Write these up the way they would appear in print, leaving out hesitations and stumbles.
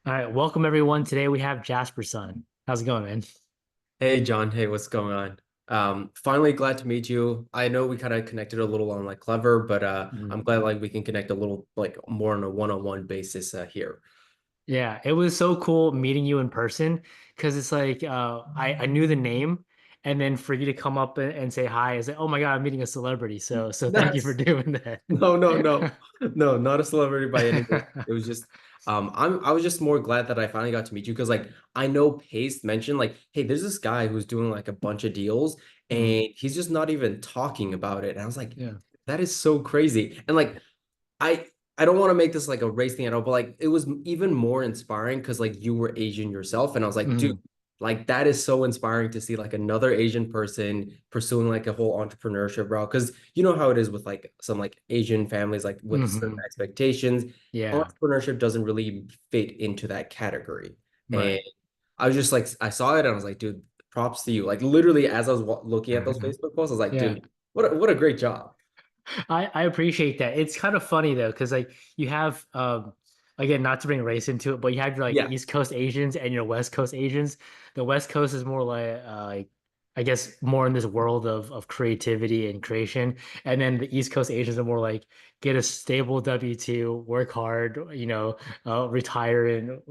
All right, welcome everyone. Today we have Jasper Son. How's it going, man? Hey John, hey, what's going on? Finally glad to meet you. I know we kind of connected a little on like Clever, but I'm Mhm. glad like we can connect a little like more on a one-on-one basis here. Yeah, it was so cool meeting you in person because it's like I knew the name, and then for you to come up and say hi is like, oh my God, I'm meeting a celebrity. So thank you for That's doing that. no, not a celebrity by any means. It was just I was just more glad that I finally got to meet you because like I know Pace mentioned like, hey, there's this guy who's doing like a bunch of deals Mhm. and he's just not even talking about it. And I was like, Yeah. that is so crazy. And like I I don't want to make this like a race thing at all, but like it was even more inspiring because like you were Asian yourself, and I was like, dude, Mhm. like that is so inspiring to see like another Asian person pursuing like a whole entrepreneurship route. Because you know how it is with like some like Asian families, like with certain Mhm. expectations, Yeah. entrepreneurship doesn't really fit into that category. And Right. I was just like, I saw it and I was like, dude, props to you. Like literally, as I was looking at those Facebook posts, I was like, Yeah. dude, what a great job. I appreciate that. It's kind of funny though, because like you have again, not to bring race into it, but you have your like Yeah, East Coast Asians and your West Coast Asians. The West Coast is more like I guess more in this world of creativity and creation. And then the East Coast Asians are more like get a stable W-2, work hard, retire in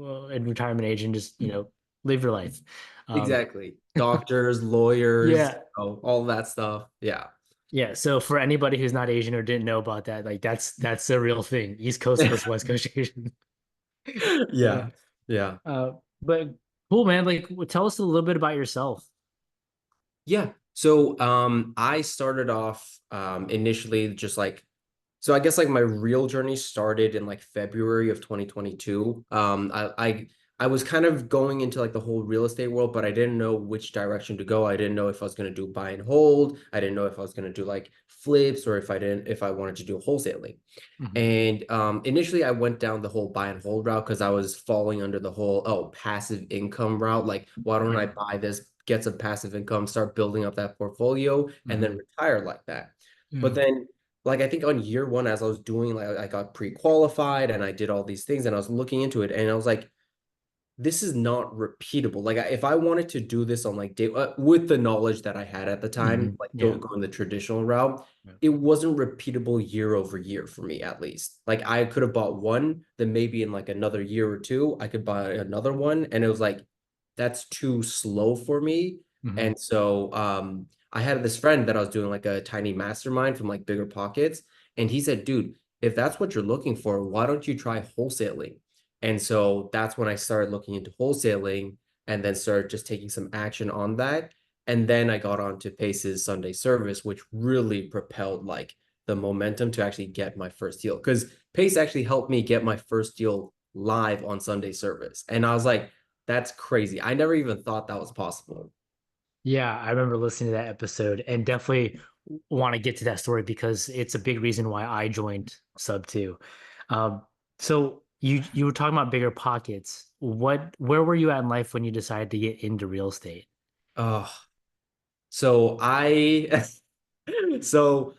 retirement age and just, live your life. Um exactly. Doctors, lawyers, yeah. all that stuff. Yeah. Yeah, so for anybody who's not Asian or didn't know about that, like that's a real thing. East Coast versus West Coast Asian. Yeah. Yeah. Yeah. But cool, man. Like, tell us a little bit about yourself. Yeah. So I started off initially just like so I guess like my real journey started in like February of 2022. I was kind of going into like the whole real estate world, but I didn't know which direction to go. I didn't know if I was going to do buy and hold. I didn't know if I was going to do like flips or if I wanted to do wholesaling. Hmm. And initially, I went down the whole buy and hold route because I was falling under the whole, oh, passive income route. Like, why don't I Yeah. buy this, get some passive income, start building up that portfolio, and then Hmm. retire like that? But Yeah. then, like, I think on year one, as I was doing, like, I got pre-qualified and I did all these things and I was looking into it and I was like, this is not repeatable. Like if I wanted to do this on like day with the knowledge that I had at the time, Hmm. like Yeah. going the traditional route, Yeah. it wasn't repeatable year over year for me at least. Like I could have bought one, then maybe in like another year or two, I could buy another one, and it was like that's too slow for me. Hmm. And so I had this friend that I was doing like a tiny mastermind from like Bigger Pockets, and he said, "Dude, if that's what you're looking for, why don't you try wholesaling?" And so that's when I started looking into wholesaling and then started just taking some action on that. And then I got on to Pace's Sunday service, which really propelled like the momentum to actually get my first deal. Because Pace actually helped me get my first deal live on Sunday service. And I was like, that's crazy. I never even thought that was possible. Yeah, I remember listening to that episode and definitely want to get to that story because it's a big reason why I joined Sub 2. So you were talking about bigger pockets. Where were you at in life when you decided to get into real estate? Oh, so I so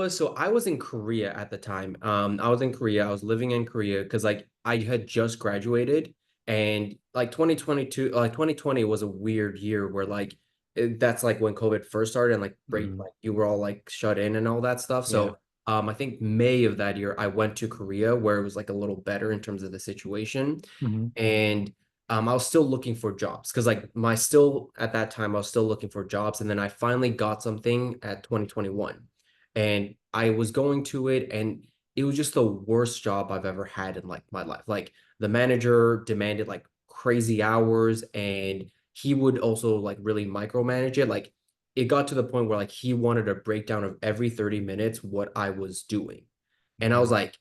so I was in Korea at the time. I was in Korea. I was living in Korea because like I had just graduated and like 2022, like 2020 was a weird year where like that's like when COVID first started and like break Mhm. like you were all like shut in and all that stuff. Yeah. So I think May of that year I went to Korea where it was like a little better in terms of the situation. Hmm. And I was still looking for jobs because like my still at that time I was still looking for jobs, and then I finally got something at 2021, and I was going to it, and it was just the worst job I've ever had in like my life. Like the manager demanded like crazy hours, and he would also like really micromanage it. Like it got to the point where like he wanted a breakdown of every 30 minutes what I was doing, and I was like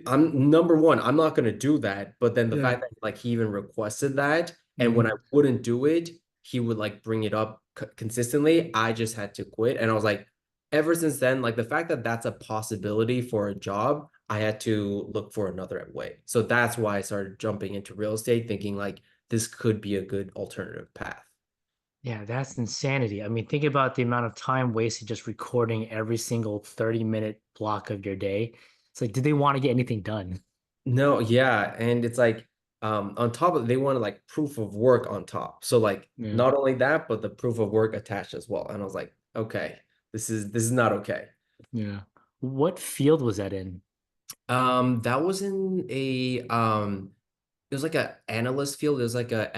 I'm number one, I'm not gonna do that. But then the Yeah. fact that like he even requested that, and when I Hmm. wouldn't do it, he would like bring it up consistently. I just had to quit, and I was like, ever since then, like the fact that that's a possibility for a job, I had to look for another way. So that's why I started jumping into real estate, thinking like this could be a good alternative path. Yeah, that's insanity. I mean, think about the amount of time wasted just recording every single 30-minute block of your day. It's like, did they want to get anything done? No, yeah, and it's like on top of they wanted like proof of work on top. So like Yeah, not only that, but the proof of work attached as well. And I was like, okay, this is not okay. yeah. What field was that in? That was in a it was like a analyst field. It was like a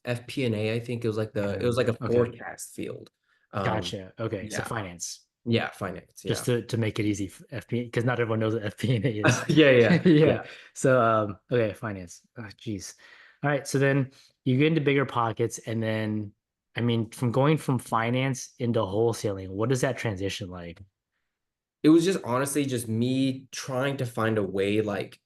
FP&A, I think. It was like a Okay, forecast field. gotcha. Okay, so Yeah. finance. Yeah, finance. Just Yeah. to make it easy, FP because not everyone knows what FP&A is. Yeah, yeah, Yeah. yeah. So okay, finance. Oh, geez. All right. So then you get into bigger pockets, and then I mean, from going from finance into wholesaling, what is that transition like? It was just honestly just me trying to find a way like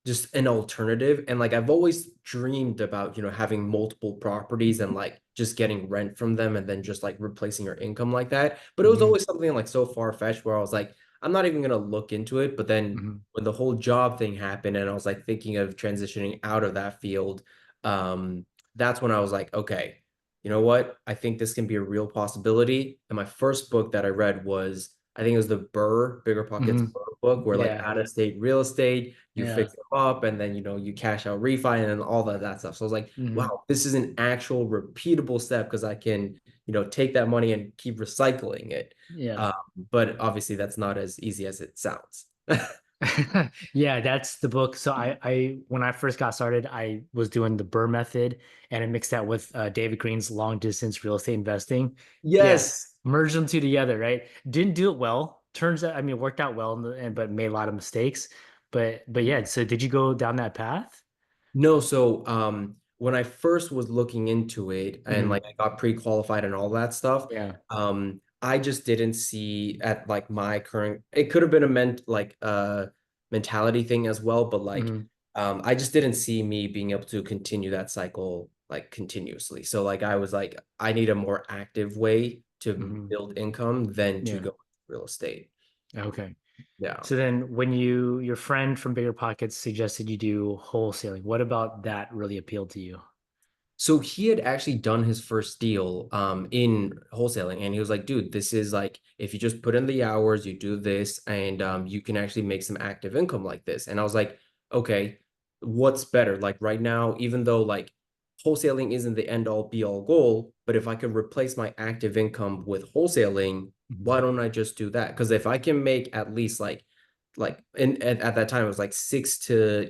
just an alternative. And like I've always dreamed about, having multiple properties and like just getting rent from them and then just like replacing your income like that. But it was Hmm. always something like so far-fetched where I was like, I'm not even gonna look into it. But then Hmm. when the whole job thing happened and I was like thinking of transitioning out of that field, um, that's when I was like, okay, you know what? I think this can be a real possibility. And my first book that I read was, I think it was the Bigger Pockets Hmm. Burr book, where like Yeah. out of state real estate, you Yeah. fix them up and then you cash out refi and then all that stuff. So I was like, Hmm. wow, this is an actual repeatable step because I can, take that money and keep recycling it. Yeah. Um, but obviously that's not as easy as it sounds. Yeah, that's the book. So I when I first got started, I was doing the Burr method, and I mixed that with David Green's long distance real estate investing. Yeah, Yes. merged them two together, right? Didn't do it well. Turns out, I mean, it worked out well, but made a lot of mistakes. But yeah. So did you go down that path? No, so when I first was looking into it and Hmm. like I got pre-qualified and all that stuff, Yeah. I just didn't see at like my current it could have been a mentality thing as well, but like Hmm. I just didn't see me being able to continue that cycle like continuously. So like I was like, I need a more active way to Hmm. build income than to Yeah. go real estate. Okay. Yeah. So then when your friend from Bigger Pockets suggested you do wholesaling, what about that really appealed to you? So he had actually done his first deal in wholesaling, and he was like, dude, this is like if you just put in the hours, you do this, and you can actually make some active income like this. And I was like, okay, what's better? Like right now, even though like wholesaling isn't the end all be all goal, but if I could replace my active income with wholesaling, why Mhm. don't I just do that? Because if I can make at least like at that time it was like six to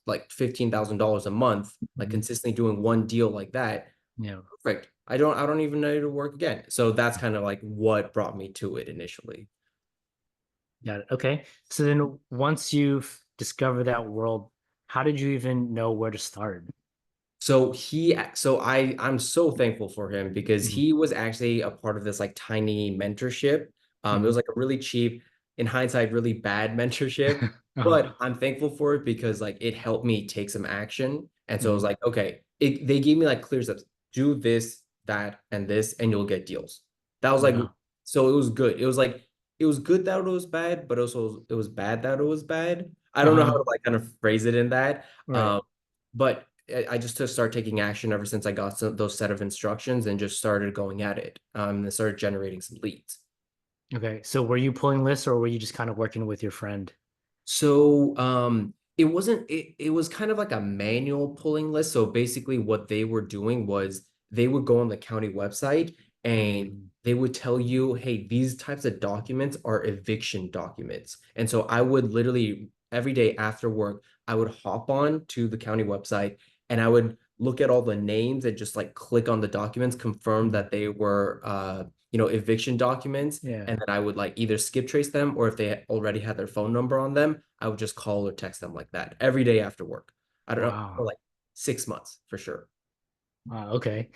like $15,000 a month, like Mhm. consistently doing one deal like that, Yeah. perfect. I don't even know to work again. So that's kind of like what brought me to it initially. Got it. Okay. So then once you've discovered that world, how did you even know where to start? I'm so thankful for him because Hmm. he was actually a part of this like tiny mentorship. It was Hmm. like a really cheap, in hindsight, really bad mentorship, Uh-huh. but I'm thankful for it because like it helped me take some action. And so it was Hmm. like, okay, they gave me like clear steps, do this, that, and this, and you'll get deals. That was like, Yeah. so it was good. It was like, it was good that it was bad, but also it was bad that it was bad. I don't know how Uh-huh. to like kind of phrase it in that. Right. But I just to start taking action ever since I got those set of instructions and just started going at it. And started generating some leads. Okay. So were you pulling lists or were you just kind of working with your friend? So it wasn't it was kind of like a manual pulling list. So basically what they were doing was they would go on the county website and Mm. they would tell you, hey, these types of documents are eviction documents. And so I would literally every day after work, I would hop on to the county website and I would look at all the names and just like click on the documents, confirm Mm. that they were eviction documents, Yeah. and then I would like either skip trace them or if they already had their phone number on them, I would just call or text them like that every day after work. I don't know, for Wow. like 6 months for sure. Wow. Okay.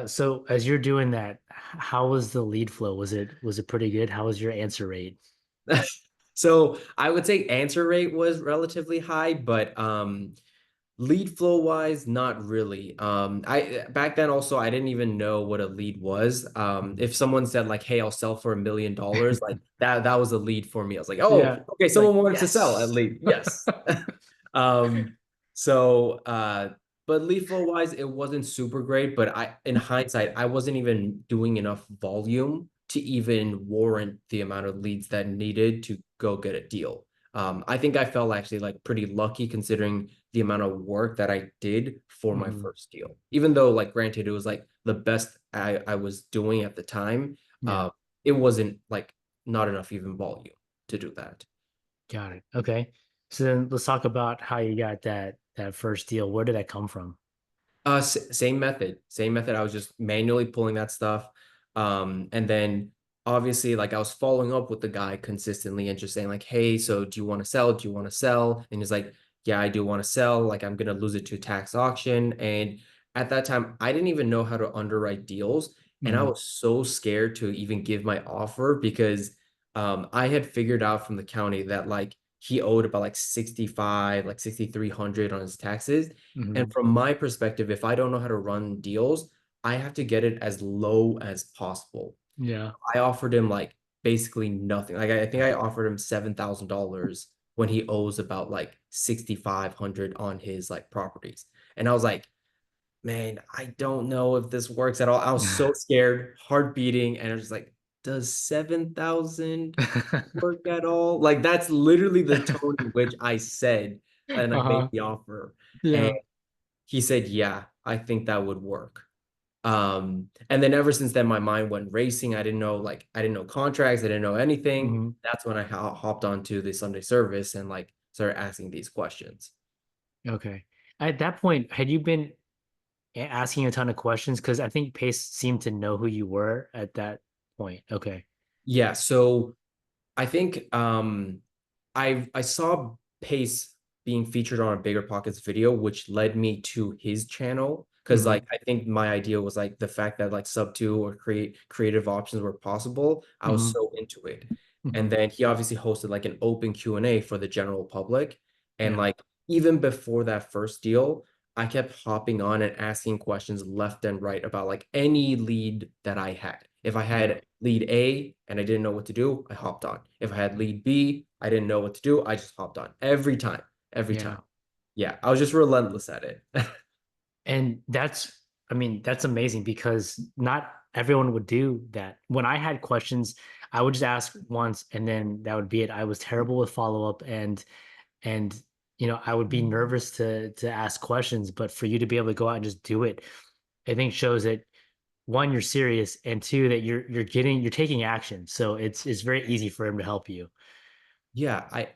So as you're doing that, how was the lead flow? Was it pretty good? How was your answer rate? So I would say answer rate was relatively high, but lead flow wise, not really. I back then also I didn't even know what a lead was. If someone said like, "Hey, I'll sell for $1 million," like that was a lead for me. I was like, "Oh, Yeah, okay, like someone wanted to sell at yes. least." Yes. Um, so but lead flow wise, it wasn't super great. But in hindsight, I wasn't even doing enough volume to even warrant the amount of leads that needed to go get a deal. I think I felt actually like pretty lucky considering the amount of work that I did for my Hmm. first deal. Even though, like, granted, it was like the best I was doing at the time, Yeah, it wasn't like not enough even volume to do that. got it. Okay. So then let's talk about how you got that first deal. Where did that come from? Same method, same method. I was just manually pulling that stuff. And then obviously, like I was following up with the guy consistently and just saying, like, hey, so do you want to sell? Do you want to sell? And he's like, yeah, I do want to sell. Like, I'm gonna lose it to tax auction. And at that time, I didn't even know how to underwrite deals. And I Hmm. was so scared to even give my offer because I had figured out from the county that like he owed about like 65, like 6,300 on his taxes. And Hmm. from my perspective, if I don't know how to run deals, I have to get it as low as possible. Yeah. I offered him like basically nothing. Like I think I offered him $7,000 when he owes about like 6,500 on his like properties. And I was like, man, I don't know if this works at all. I was so scared, heart beating, and I was just like, does 7,000 work at all? Like that's literally the tone in which I said and I made Uh-huh. the offer. And Yeah. he said, yeah, I think that would work. And then ever since then, my mind went racing. I didn't know contracts, I didn't know anything. Hmm. That's when I hopped onto the Sunday service and like started asking these questions. Okay. At that point, had you been asking a ton of questions? Because I think Pace seemed to know who you were at that point. Okay. Yeah, so I think I saw Pace being featured on a Bigger Pockets video, which led me to his channel. Because like Hmm. I think my idea was like the fact that like sub two or creative options were possible. I was Hmm. so into it. And Hmm. then he obviously hosted like an open Q&A for the general public. And Yeah. like even before that first deal, I kept hopping on and asking questions left and right about like any lead that I had. If I Yeah. had lead A and I didn't know what to do, I hopped on. If I had lead B, I didn't know what to do, I just hopped on every time, every time. Yeah. Yeah, I was just relentless at it. And I mean, that's amazing because not everyone would do that. When I had questions, I would just ask once and then that would be it. I was terrible with follow-up and I would be nervous to ask questions, but for you to be able to go out and just do it, I think shows that one, you're serious, and two, that you're taking action. So it's very easy for him to help you. Yeah,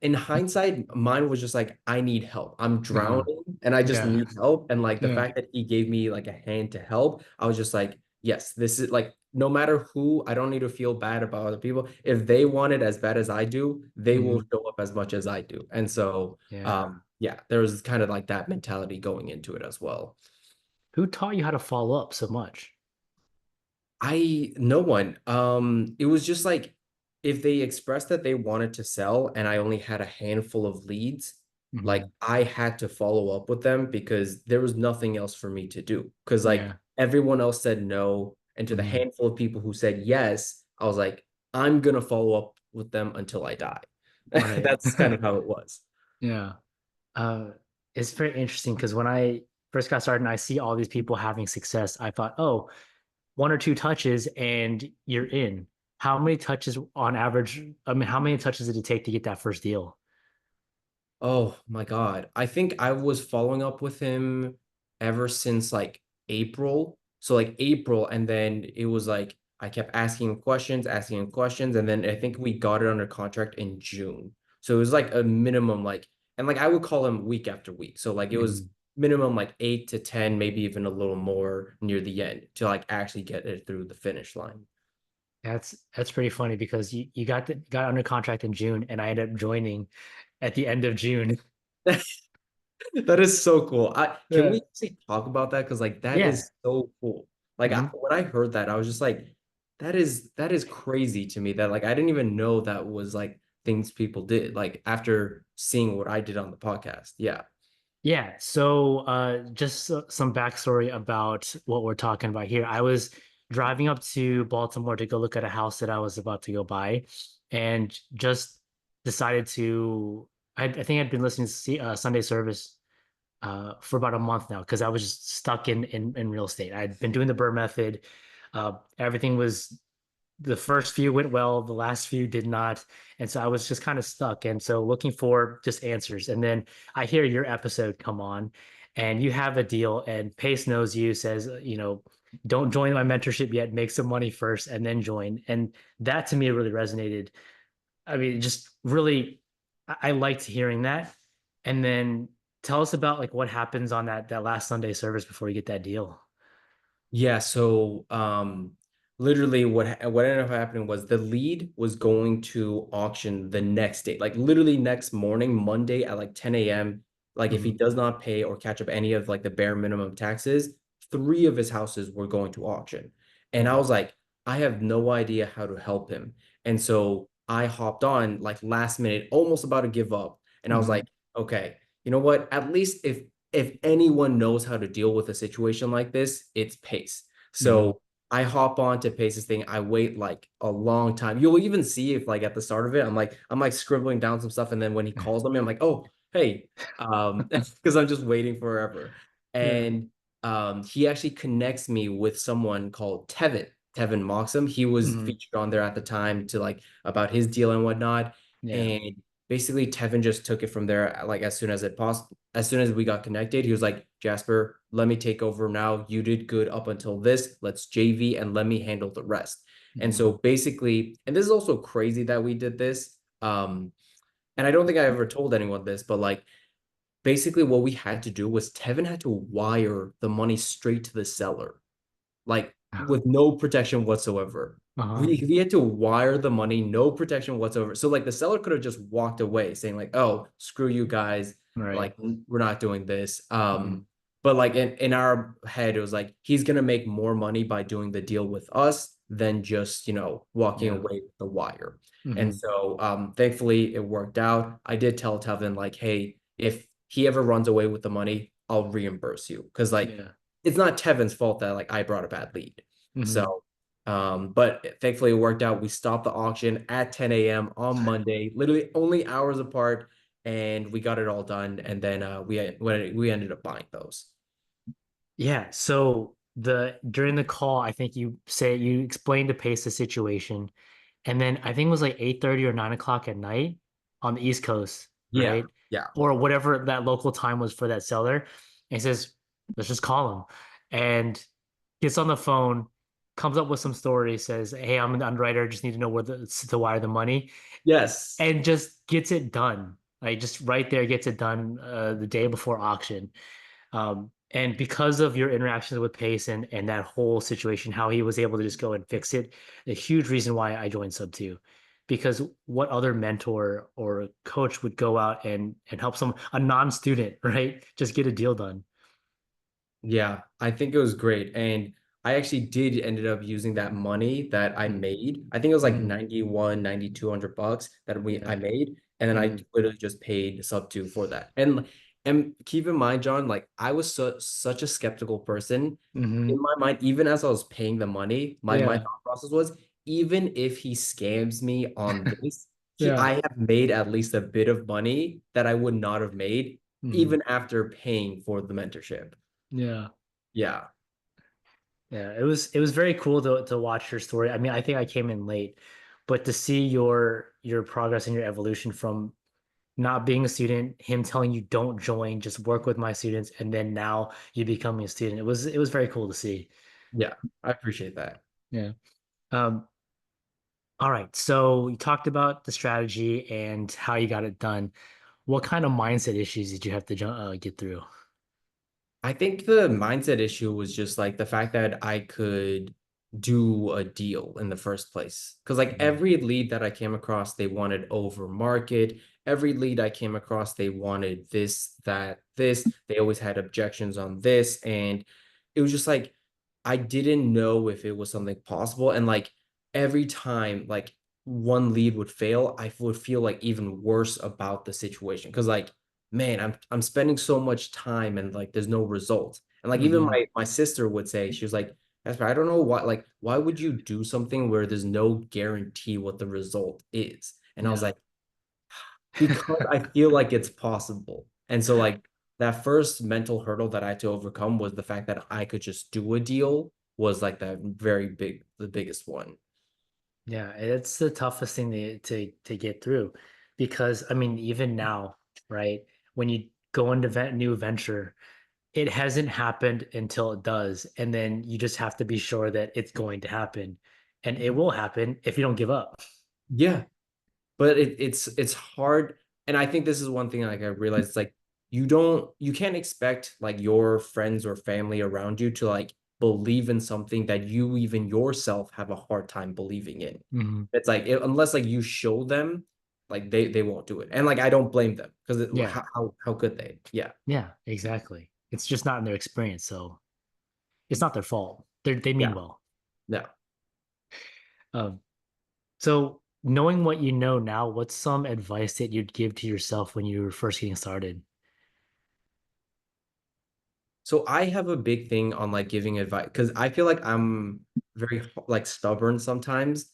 in hindsight, mine was just like, I need help. I'm Uh-huh. drowning and I just Yeah. need help. And like the Yeah. fact that he gave me like a hand to help, I was just like, yes, this is like no matter who, I don't need to feel bad about other people. If they want it as bad as I do, they will Hmm. show up as much as I do. And so Yeah. yeah, there was kind of like that mentality going into it as well. Who taught you how to follow up so much? No one. It was just like if they expressed that they wanted to sell and I only had a handful of leads, like Hmm. I had to follow up with them because there was nothing else for me to do. Because like Yeah. everyone else said no, and to the Hmm. handful of people who said yes, I was like, I'm gonna follow up with them until I die. Right. That's kind of how it was. Yeah. Uh, it's very interesting because when I first got started and I see all these people having success, I thought, oh, one or two touches and you're in. How many touches on average? I mean, how many touches did it take to get that first deal? Oh my God. I think I was following up with him ever since like April. So like April, and then it was like I kept asking him questions, and then I think we got it under contract in June. So it was like a minimum like, and like I would call him week after week. So like it was Mhm. minimum like 8 to 10, maybe even a little more near the end to like actually get it through the finish line. That's pretty funny because you got under contract in June and I ended up joining at the end of June. That is so cool. Can Yeah. we actually talk about that? Because like that Yeah. is so cool. Like Hmm. when I heard that, I was just like, that is crazy to me that like I didn't even know that was like things people did. Like after seeing what I did on the podcast. Yeah. Yeah, so just some backstory about what we're talking about here. I was driving up to Baltimore to go look at a house that I was about to go buy, and just decided to. I think I'd been listening to Sunday service for about a month now because I was just stuck in real estate. I'd been doing the Burr method. Everything was the first few went well, the last few did not. And so I was just kind of stuck. And so looking for just answers. And then I hear your episode come on and you have a deal and Pace knows you, says, don't join my mentorship yet, make some money first and then join. And that to me really resonated. I mean, just really, I liked hearing that. And then tell us about like what happens on that last Sunday service before you get that deal. Yeah, so literally what ended up happening was the lead was going to auction the next day, like literally next morning, Monday at like 10 a.m. Like if he Hmm. does not pay or catch up any of like the bare minimum taxes, three of his houses were going to auction. And I Hmm. was like, I have no idea how to help him. And so I hopped on like last minute, almost about to give up. And I was Hmm. like, okay, you know what? At least if anyone knows how to deal with a situation like this, it's Pace. Hmm. So I hop on to Pace's thing. I wait like a long time. You'll even see if like at the start of it, I'm like scribbling down some stuff, and then when he calls on me, I'm like, oh hey, because I'm just waiting forever. Yeah. And he actually connects me with someone called Tevin. Tevin Moxham. He was Hmm. featured on there at the time to like about his deal and whatnot. Yeah. And basically Tevin just took it from there. Like as soon as we got connected, he was like, Jasper, let me take over now. You did good up until this. Let's JV and let me handle the rest. And Hmm. so basically, and this is also crazy that we did this. And I don't think I ever told anyone this, but like basically what we had to do was Tevin had to wire the money straight to the seller like with no protection whatsoever. Uh-huh. We had to wire the money, no protection whatsoever. So like the seller could have just walked away saying like, "Oh, screw you guys, Right. like we're not doing this." Hmm. But like in our head, it was like he's gonna make more money by doing the deal with us than just walking Yeah. away with the wire. And Hmm. so thankfully it worked out. I did tell Tevin like, "Hey, if he ever runs away with the money, I'll reimburse you." Because like Yeah. it's not Tevin's fault that like I brought a bad lead. Hmm. So, but thankfully it worked out. We stopped the auction at 10 a.m. on Monday, literally only hours apart, and we got it all done. And then we ended up buying those. Yeah. So the during the call, I think you explained to Pace the situation. And then I think it was like 8:30 or 9 o'clock at night on the East Coast, Yeah, right? yeah. Or whatever that local time was for that seller. And he says, let's just call him. And gets on the phone, comes up with some story, says, hey, I'm an underwriter, just need to know where to wire the money, Yes. and just gets it done. Like just right there gets it done the day before auction. And because of your interactions with Pace and that whole situation, how he was able to just go and fix it, a huge reason why I joined Sub 2. Because what other mentor or coach would go out and help someone, a non-student, right? Just get a deal done. Yeah, I think it was great. And I actually did ended up using that money that I Mm. made. I think it was like Mm. 91, 9,200 bucks that I Yeah. made. And then I Mm. literally just paid sub two for that. And keep in mind, John, like I was such a skeptical person. Hmm. In my mind, even as I was paying the money, my Yeah. thought process was even if he scams me on this, Yeah. I have made at least a bit of money that I would not have made Hmm. even after paying for the mentorship. Yeah. Yeah. Yeah. It was very cool to watch your story. I mean, I think I came in late, but to see your progress and your evolution from not being a student, him telling you don't join, just work with my students, and then now you becoming a student. It was very cool to see. Yeah, I appreciate that. Yeah. Um, all right. So you talked about the strategy and how you got it done. What kind of mindset issues did you have to get through? I think the mindset issue was just like the fact that I could do a deal in the first place. Because like Mhm. every lead that I came across, they wanted over market. Every lead I came across, they wanted this, that, this. They always had objections on this. And it was just like I didn't know if it was something possible. And like every time like one lead would fail, I would feel like even worse about the situation. Because like man, I'm spending so much time and like there's no result. And like even Hmm. my sister would say, she was like, Jasper, I don't know why would you do something where there's no guarantee what the result is? And I was Yeah. like, because I feel like it's possible. And so like that first mental hurdle that I had to overcome was the fact that I could just do a deal was like the biggest one. Yeah, it's the toughest thing to get through because I mean, even now, right? When you go into new venture, it hasn't happened until it does, and then you just have to be sure that it's going to happen, and it will happen if you don't give up. Yeah, but it's hard, and I think this is one thing like I realized it's like you can't expect like your friends or family around you to like believe in something that you even yourself have a hard time believing in. Hmm. It's like unless like you show them, like they won't do it, and like I don't blame them because Yeah, how could they? Yeah, yeah, exactly. It's just not in their experience, so it's not their fault. They mean yeah, well. no. Um, so knowing what you know now, what's some advice that you'd give to yourself when you were first getting started? So I have a big thing on like giving advice because I feel like I'm very like stubborn sometimes.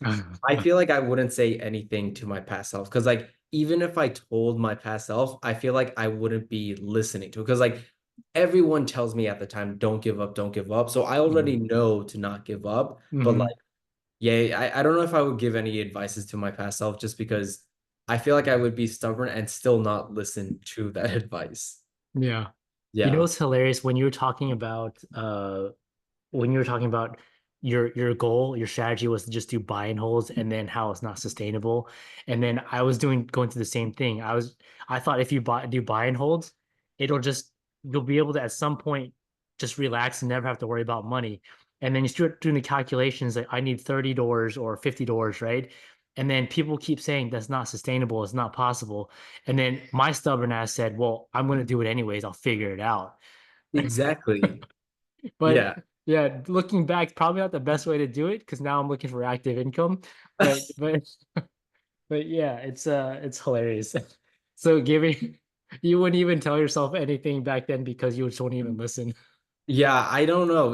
I feel like I wouldn't say anything to my past self because like even if I told my past self, I feel like I wouldn't be listening to it because like everyone tells me at the time, don't give up, don't give up. So I already know to not give up. But Mm-hmm. like, yeah, I don't know if I would give any advices to my past self just because I feel like I would be stubborn and still not listen to that advice. Yeah. You know Yeah. what's hilarious when you were talking about your goal, your strategy was to just do buy and holds and then how it's not sustainable. And then I was going through the same thing. I thought if you do buy and holds, it'll just you'll be able to at some point just relax and never have to worry about money. And then you start doing the calculations like I need 30 doors or 50 doors, right? And then people keep saying that's not sustainable, it's not possible. And then my stubborn ass said, well, I'm going to do it anyways. I'll figure it out. Exactly. But Yeah. yeah, looking back, probably not the best way to do it because now I'm looking for active income. But but yeah, it's hilarious. So giving you wouldn't even tell yourself anything back then because you just wouldn't even listen. Yeah, I don't know.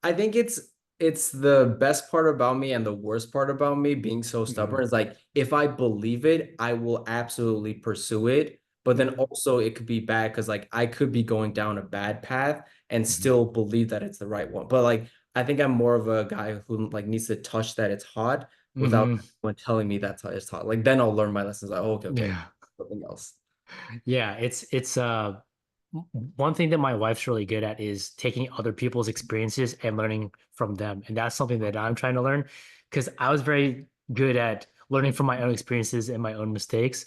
I think it's the best part about me and the worst part about me being so Mhm. stubborn is like if I believe it, I will absolutely pursue it. But then also it could be bad because like I could be going down a bad path and Mhm. still believe that it's the right one. But like I think I'm more of a guy who like needs to touch that it's hot without Mhm. anyone telling me that's how it's hot. Like then I'll learn my lessons. Like, oh, okay, Yeah. something else. Yeah, it's one thing that my wife's really good at is taking other people's experiences and learning from them. And that's something that I'm trying to learn because I was very good at learning from my own experiences and my own mistakes,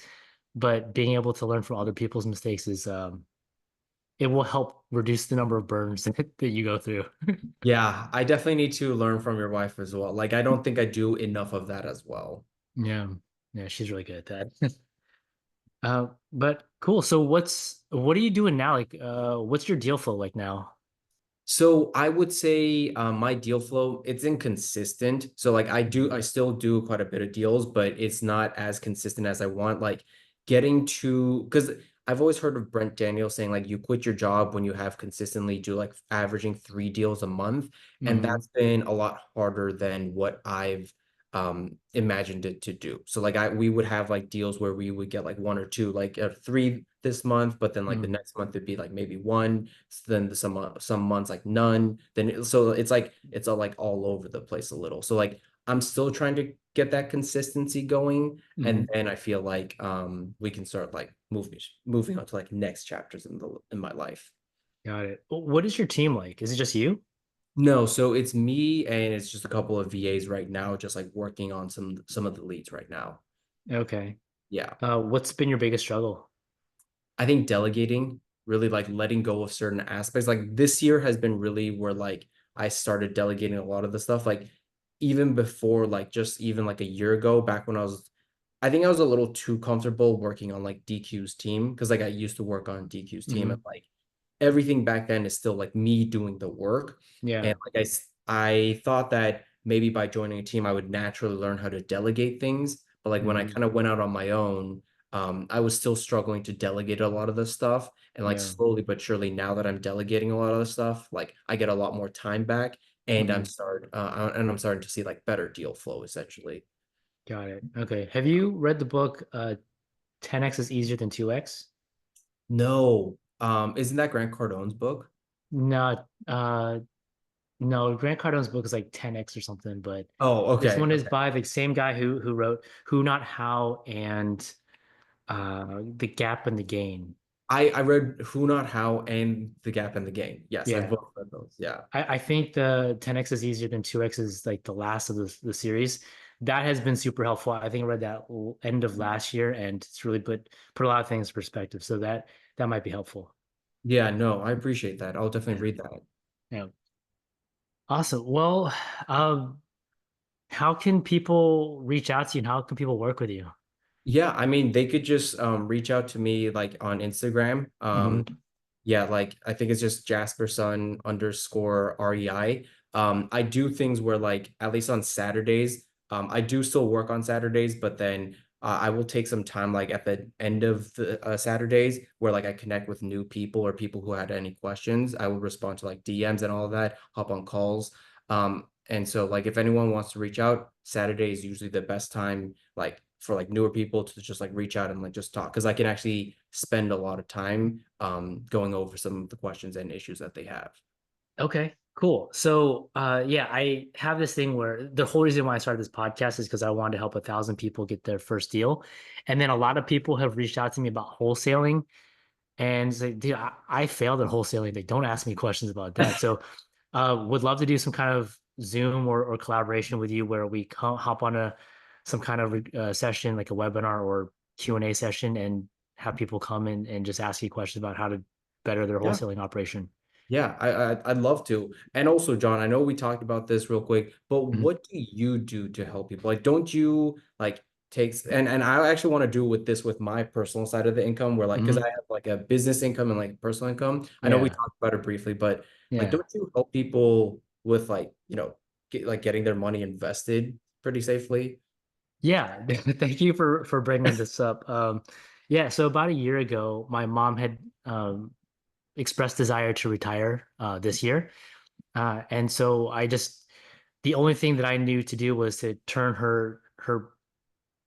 but being able to learn from other people's mistakes is it will help reduce the number of burns that you go through. Yeah, I definitely need to learn from your wife as well. Like, I don't think I do enough of that as well. Yeah. Yeah, she's really good at that. But cool. So what are you doing now? Like what's your deal flow like now? So I would say my deal flow, it's inconsistent. So like I still do quite a bit of deals, but it's not as consistent as I want. Like getting to, because I've always heard of Brent Daniels saying like you quit your job when you have consistently do like averaging 3 deals a month. And Hmm. that's been a lot harder than what I've imagined it to do. So like we would have like deals where we would get like one or two, like 3 this month, but then like the Mm. next month it'd be like maybe one, then some months like none. So it's like it's all like all over the place a little. So like I'm still trying to get that consistency going, and Hmm. then I feel like we can start like moving on to like next chapters in my life. Got it. What is your team like? Is it just you? No, so it's me and it's just a couple of VAs right now, just like working on some of the leads right now. Okay. Yeah. What's been your biggest struggle? I think delegating, really like letting go of certain aspects. Like this year has been really where like I started delegating a lot of the stuff. Like even before, like just even like a year ago, back when I think I was a little too comfortable working on like DQ's team because like I used to work on DQ's team and Hmm. like everything back then is still like me doing the work. And Yeah. like I thought that maybe by joining a team, I would naturally learn how to delegate things. But like when I Hmm. kind of went out on my own, I was still struggling to delegate a lot of the stuff. And like Yeah. slowly but surely, now that I'm delegating a lot of the stuff, like I get a lot more time back, and Hmm. I'm starting to see like better deal flow essentially. Got it. Okay. Have you read the book 10x is easier than 2x? No, isn't that Grant Cardone's book? No, No, Grant Cardone's book is like 10x or something, but Oh, this okay. one is Okay. by the same guy who wrote Who Not How and The Gap and the Gain. I read Who Not How and The Gap and the Game. Yes, I've Yeah. both read those. Yeah. I think the 10x is easier than 2x is like the last of the series. That has been super helpful. I think I read that end of last year and it's really put a lot of things in perspective. So that might be helpful. Yeah, no, I appreciate that. I'll definitely Yeah. read that. Yeah. Awesome. Well, how can people reach out to you and how can people work with you? Yeah, I mean, they could just reach out to me like on Instagram. Hmm. Yeah, like I think it's just Jasper Son underscore REI. I do things where like at least on Saturdays, I do still work on Saturdays, but then I will take some time like at the end of the Saturdays where like I connect with new people or people who had any questions. I will respond to like DMs and all of that, hop on calls. And so like if anyone wants to reach out, Saturday is usually the best time like for like newer people to just like reach out and like just talk because I can actually spend a lot of time going over some of the questions and issues that they have. Okay, cool. So, yeah, I have this thing where the whole reason why I started this podcast is because I wanted to help 1,000 people get their first deal. And then a lot of people have reached out to me about wholesaling. And it's like, dude, I failed at wholesaling. They don't ask me questions about that. So, would love to do some kind of Zoom or collaboration with you where we hop on some kind of session, like a webinar or Q&A session, and have people come in and just ask you questions about how to better their Yeah, wholesaling operation. yeah, I'd love to. And also, John, I know we talked about this real quick, but Mhm. what do you do to help people? Like, don't you like takes and I actually want to do with this with my personal side of the income where like because I Mhm. have like a business income and like personal income. I know we Yeah. talked about it briefly, but like Yeah. don't you help people with like, getting their money invested pretty safely? Yeah. Thank you for bringing this up. Yeah. So about a year ago, my mom had expressed desire to retire this year. And so the only thing that I knew to do was to turn her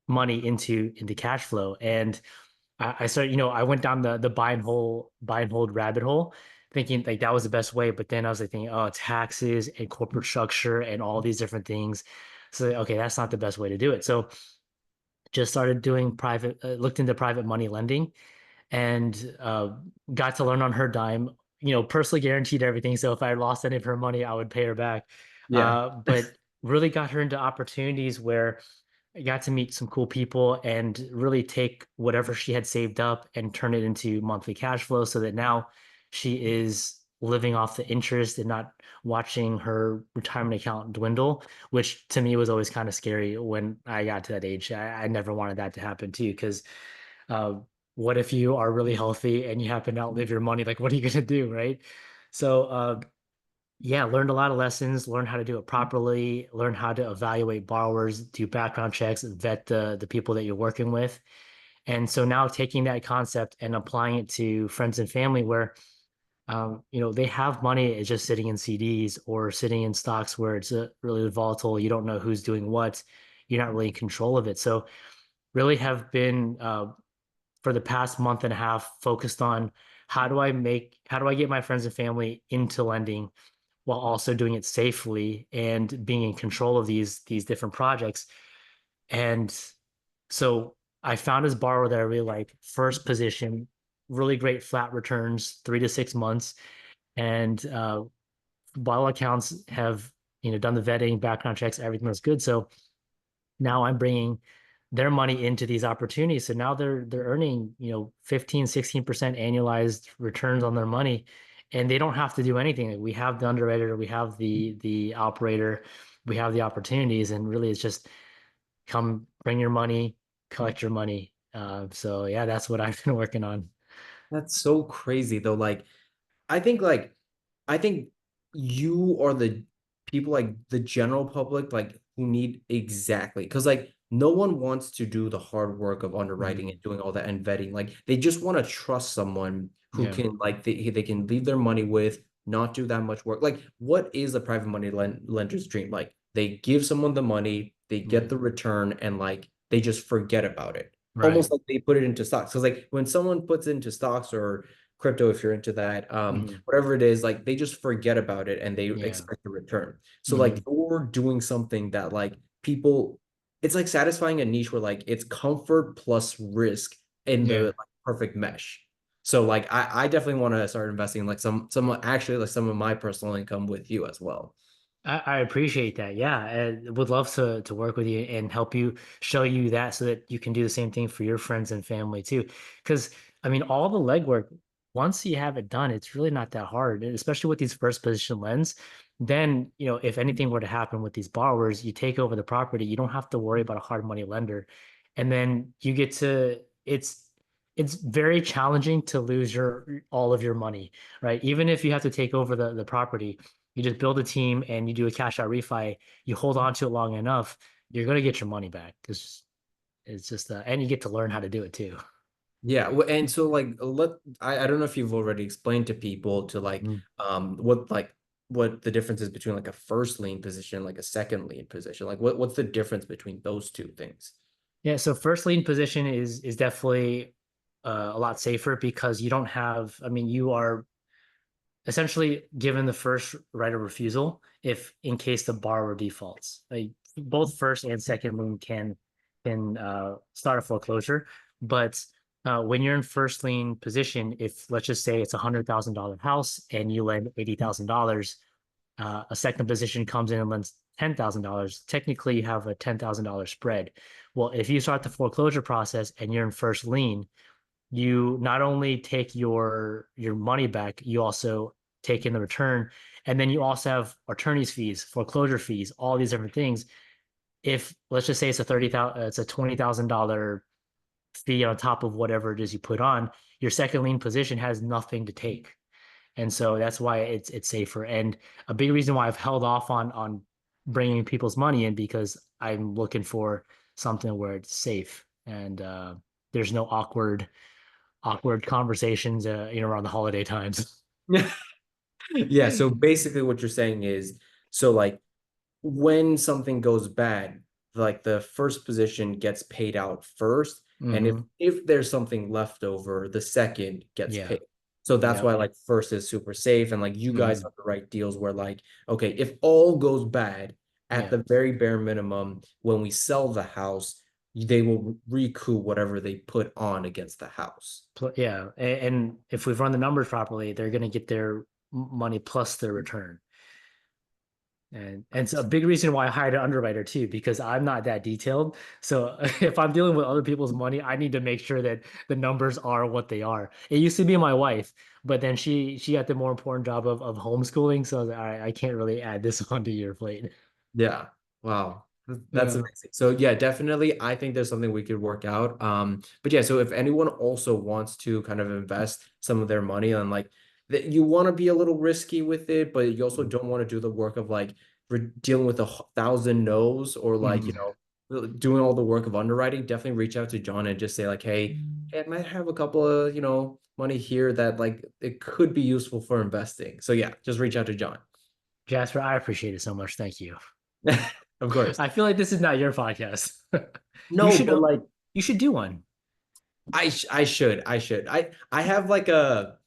money into cash flow. And I started, I went down the buy and hold rabbit hole, thinking like that was the best way. But then I was like thinking, oh, taxes and corporate structure and all these different things. So okay, that's not the best way to do it. So just started doing looked into private money lending and got to learn on her dime. Personally guaranteed everything. So if I lost any of her money, I would pay her back. Yeah. But really got her into opportunities where I got to meet some cool people and really take whatever she had saved up and turn it into monthly cash flow so that now she is living off the interest and not watching her retirement account dwindle, which to me was always kind of scary when I got to that age. I never wanted that to happen too, because uh, what if you are really healthy and you happen to outlive your money? Like, what are you going to do, right? So, yeah, learned a lot of lessons, learned how to do it properly, learn how to evaluate borrowers, do background checks, vet the people that you're working with. And so now taking that concept and applying it to friends and family where they have money, it's just sitting in CDs or sitting in stocks where it's really volatile. You don't know who's doing what. You're not really in control of it. So really have been for the past month and a half focused on how do I get my friends and family into lending while also doing it safely and being in control of these different projects. And so I found this borrower that I really like. First position, really great flat returns, 3 to 6 months, and by all accounts have done the vetting, background checks, everything was good. So now I'm bringing their money into these opportunities. So now they're earning, 15, 16% annualized returns on their money. And they don't have to do anything. We have the underwriter, we have the operator, we have the opportunities, and really it's just come bring your money, collect your money. So yeah, that's what I've been working on. That's so crazy though. Like I think you are the people like the general public like who need exactly because like no one wants to do the hard work of underwriting Mhm. and doing all that and vetting. Like they just want to trust someone who Yeah, can like they can leave their money with, not do that much work. Like what is a private money lender's dream? Like they give someone the money, they get right, the return, and like they just forget about it. right. Almost like they put it into stocks. Because like when someone puts into stocks or crypto, if you're into that, Hmm. whatever it is, like they just forget about it and they Yeah. expect a return. So like Hmm. you're doing something that like people, it's like satisfying a niche where like it's comfort plus risk in the Yeah. like, perfect mesh. So like I definitely want to start investing like some actually like some of my personal income with you as well. I appreciate that. Yeah, I would love to work with you and help you show you that so that you can do the same thing for your friends and family too. Because I mean, all the legwork, once you have it done, it's really not that hard, and especially with these first position lends. Then, if anything were to happen with these borrowers, you take over the property, you don't have to worry about a hard money lender. And then you get to it's very challenging to lose your all of your money, right? Even if you have to take over the property, you just build a team and you do a cash out refi. You hold on to it long enough, you're gonna get your money back. It's just and you get to learn how to do it too. Yeah, and so like I don't know if you've already explained to people to like Mhm. what the difference is between like a first lien position, like a second lien position. Like what's the difference between those two things? Yeah, so first lien position is definitely a lot safer because you don't have. I mean, you are essentially given the first right of refusal if in case the borrower defaults. Like both first and second lien can start a foreclosure, but when you're in first lien position, if let's just say it's $100,000 house and you lend $80,000, a second position comes in and lends $10,000. Technically, you have a $10,000 spread. Well, if you start the foreclosure process and you're in first lien, you not only take your money back, you also take in the return, and then you also have attorney's fees, foreclosure fees, all these different things. If let's just say it's a $20,000 fee on top of whatever it is you put on, your second lien position has nothing to take, and so that's why it's safer. And a big reason why I've held off on bringing people's money in because I'm looking for something where it's safe and there's no awkward conversations, around the holiday times. Yeah, so basically what you're saying is so like when something goes bad, like the first position gets paid out first, and if Hmm. if there's something left over, the second gets Yeah. paid. So that's Yep. why like first is super safe, and like you guys Hmm. have the right deals where like okay, if all goes bad, at Yeah. the very bare minimum, when we sell the house, they will recoup whatever they put on against the house. Yeah. And if we've run the numbers properly, they're going to get their money plus their return. And it's a big reason why I hired an underwriter too, because I'm not that detailed. So if I'm dealing with other people's money, I need to make sure that the numbers are what they are. It used to be my wife, but then she got the more important job of homeschooling. So I was like, all right, I can't really add this onto your plate. Yeah. Wow. That's Yeah. amazing. So yeah, definitely I think there's something we could work out. But yeah, so if anyone also wants to kind of invest some of their money on like that you want to be a little risky with it, but you also don't want to do the work of like dealing with 1,000 no's or like, Mhm. doing all the work of underwriting, definitely reach out to John and just say like, hey, I might have a couple of, money here that like it could be useful for investing. So yeah, just reach out to John. Jasper, I appreciate it so much. Thank you. Of course. I feel like this is not your podcast. You No, should but like you should do one. I have like a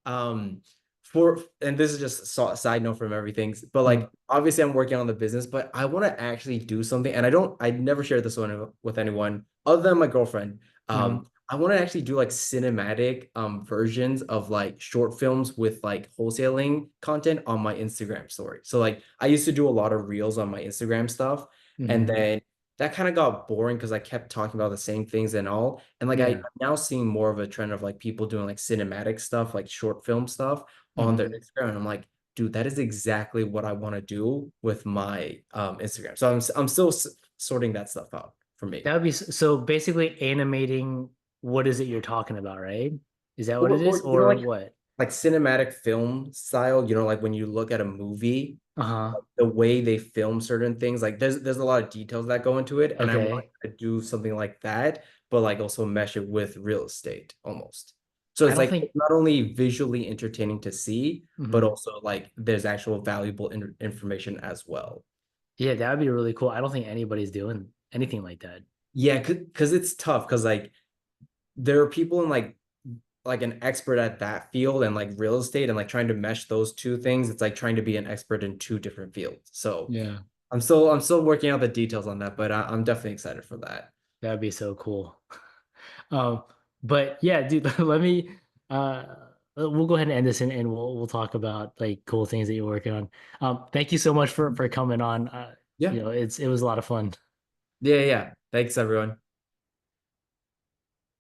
um for and this is just a side note from everything, but Mm, like obviously I'm working on the business, but I want to actually do something, and I never shared this one with anyone other than my girlfriend. mhm, I want to actually do like cinematic versions of like short films with like wholesaling content on my Instagram story. So like I used to do a lot of reels on my Instagram stuff, and mhm. then that kind of got boring because I kept talking about the same things and all. And like I'm Yeah. now seeing more of a trend of like people doing like cinematic stuff, like short film stuff on their Mhm. Instagram. And I'm like, dude, that is exactly what I want to do with my Instagram. So I'm still sorting that stuff out for me. That would be so basically animating what is it you're talking about, right? Is that what it is Or or what? like cinematic film style, like when you look at a movie, Uh-huh. the way they film certain things, like there's a lot of details that go into it, and I want Okay. to do something like that, but like also mesh it with real estate almost. So I it's don't like think not only visually entertaining to see, but mhm. also like there's actual valuable information as well. Yeah, that would be really cool. I don't think anybody's doing anything like that. Yeah, because it's tough because like there are people in like like an expert at that field and like real estate and like trying to mesh those two things. It's like trying to be an expert in two different fields. So Yeah, I'm still working out the details on that, but I'm definitely excited for that. that'd be so cool. Um, but yeah, dude, let me we'll go ahead and end this and we'll talk about like cool things that you're working on. Thank you so much for coming on. Yeah. It was a lot of fun. Yeah, yeah. Thanks everyone.